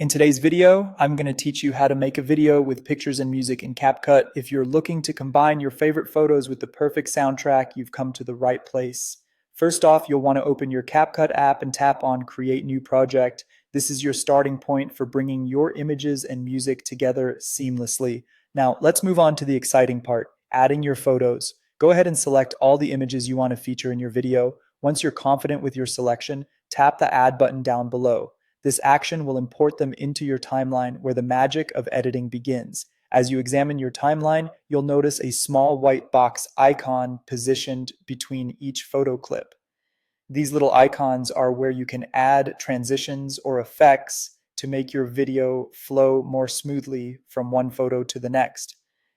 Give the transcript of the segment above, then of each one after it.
In today's video, I'm going to teach you how to make a video with pictures and music in CapCut. If you're looking to combine your favorite photos with the perfect soundtrack, you've come to the right place. First off, you'll want to open your CapCut app and tap on Create New Project. This is your starting point for bringing your images and music together seamlessly. Now, let's move on to the exciting part, adding your photos. Go ahead and select all the images you want to feature in your video. Once you're confident with your selection, tap the Add button down below. This action will import them into your timeline where the magic of editing begins. As you examine your timeline, you'll notice a small white box icon positioned between each photo clip. These little icons are where you can add transitions or effects to make your video flow more smoothly from one photo to the next.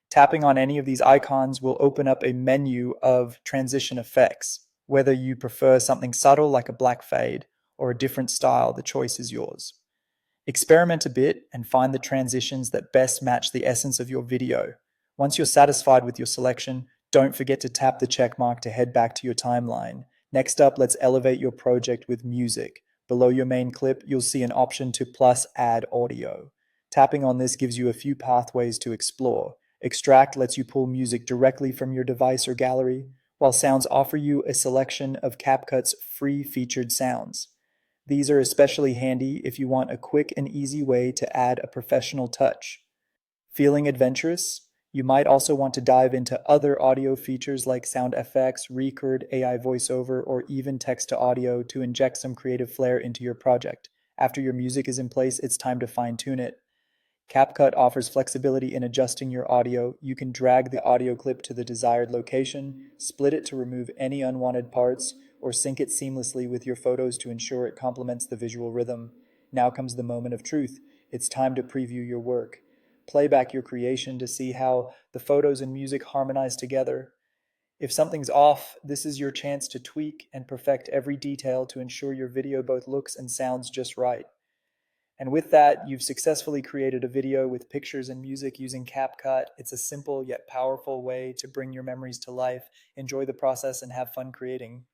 Tapping on any of these icons will open up a menu of transition effects. Whether you prefer something subtle like a black fade or a different style, the choice is yours. Experiment a bit and find the transitions that best match the essence of your video. Once you're satisfied with your selection, don't forget to tap the check mark to head back to your timeline. Next up, let's elevate your project with music. Below your main clip, you'll see an option to plus add audio. Tapping on this gives you a few pathways to explore. Extract lets you pull music directly from your device or gallery, while sounds offer you a selection of CapCut's free featured sounds. These are especially handy if you want a quick and easy way to add a professional touch. Feeling adventurous? You might also want to dive into other audio features like sound effects, record, AI voiceover, or even text to audio to inject some creative flair into your project. After your music is in place, it's time to fine-tune it. CapCut offers flexibility in adjusting your audio. You can drag the audio clip to the desired location, split it to remove any unwanted parts, or sync it seamlessly with your photos to ensure it complements the visual rhythm. Now comes the moment of truth. It's time to preview your work. Play back your creation to see how the photos and music harmonize together. If something's off, this is your chance to tweak and perfect every detail to ensure your video both looks and sounds just right. And with that, you've successfully created a video with pictures and music using CapCut. It's a simple yet powerful way to bring your memories to life. Enjoy the process and have fun creating.